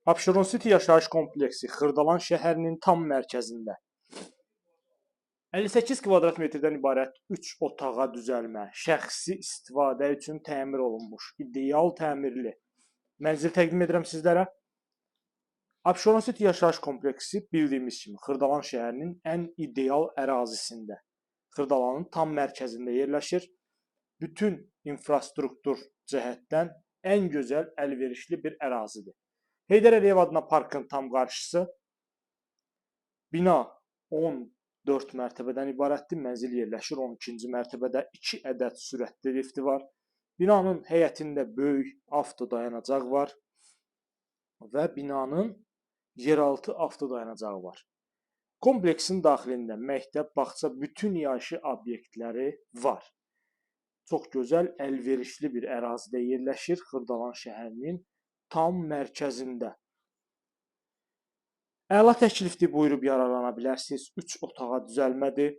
Abşeron City yaşayış kompleksi Xırdalan şəhərinin tam mərkəzində 58 kvadrat metrdən ibarət 3 otağa düzəlmə, şəxsi istifadə üçün təmir olunmuş, ideal təmirli mənzil təqdim edirəm sizlərə. Abşeron City yaşayış kompleksi bildiyimiz kimi Xırdalan şəhərinin ən ideal ərazisində, Xırdalanın tam mərkəzində yerləşir. Bütün infrastruktur cəhətdən ən gözəl, əlverişli bir ərazidir. Heydər Əliyev adına parkın tam qarşısı. Bina 14 mərtəbədən ibarətdir. Mənzil yerləşir 12-ci mərtəbədə. 2 ədəd sürətli lifti var. Binanın həyətində böyük avtodayanacaq var və binanın yeraltı avtodayanacağı var. Kompleksin daxilində məktəb, bağça, bütün yaşayış obyektləri var. Çox gözəl, əlverişli bir ərazidə yerləşir Xırdalan şəhərinin tam mərkəzində. Əla təklifdir, buyurub yararlana bilərsiniz. 3 otağa düzəlmədir.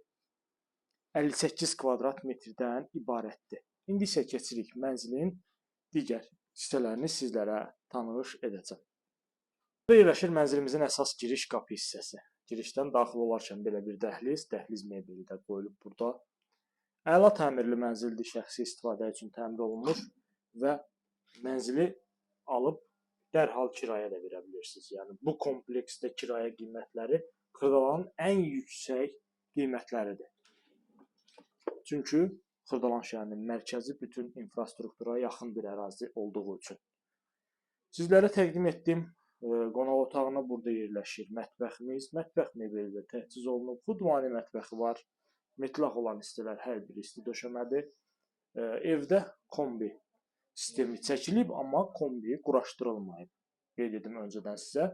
58 kvadrat metrdən ibarətdir. İndi isə keçirik mənzilin digər hissələrini sizlərə tanış edəcəm. Burada yerləşir mənzilimizin əsas giriş qapı hissəsi. Girişdən daxil olarkən belə bir dəhliz mebeli də qoyulub burada. Əla təmirli mənzildir, şəxsi istifadə üçün təmir olunmuş və mənzili alıb dərhal kirayə də verə bilirsiniz. Yəni bu kompleksdə kirayə qiymətləri Xırdalanın ən yüksək qiymətləridir. Çünki Xırdalan şəhərinin mərkəzi bütün infrastruktura yaxın bir ərazi olduğu üçün. Sizlərə təqdim etdim. Qonaq otağına burada yerləşir mətbəximiz. Mətbəx mebeli də təchiz olunub. Xudmani mətbəxi var. Metlaq olan hissələr hər biri isti döşəmədir. Evdə kombi sistemi çəkilib, amma kombi quraşdırılmayıb. Qeyd edim öncədən sizə.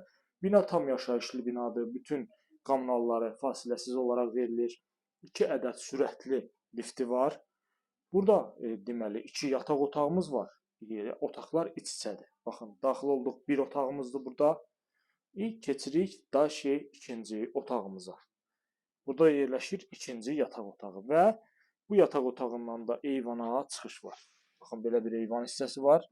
Bina tam yaşayışlı binadır. Bütün kommunalları fasiləsiz olaraq verilir. 2 ədəd sürətli lifti var. Burada deməli 2 yataq otağımız var. Otaqlar iç-içədir. Baxın, daxil olduq bir otağımızdır burada. Keçirik da ikinci otağımıza. Burada yerləşir ikinci yataq otağı və bu yataq otağından da eyvana çıxış var. Baxın, belə bir eyvan hissəsi var.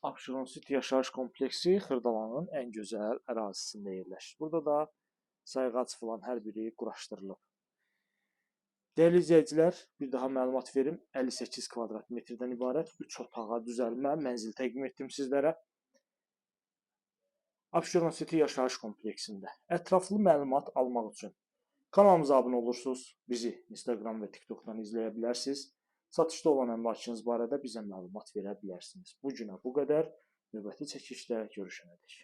Abşeron City yaşayış kompleksi Xırdalanın ən gözəl ərazisində yerləşir. Burada da sayğac falan hər biri quraşdırılıb. Dəyərli izləyicilər, bir daha məlumat verim. 58 kvadrat metrdən ibarət 3 otağa düzəlmə mənzil təqdim etdim sizlərə. Abşeron City yaşayış kompleksində ətraflı məlumat almaq üçün kanalımıza abunə olursunuz, bizi Instagram və TikTokdan izləyə bilərsiniz. Satışda olan əmlakınız barədə bizə məlumat verə bilərsiniz. Bu günə bu qədər. Növbəti çəkişdə görüşənədək.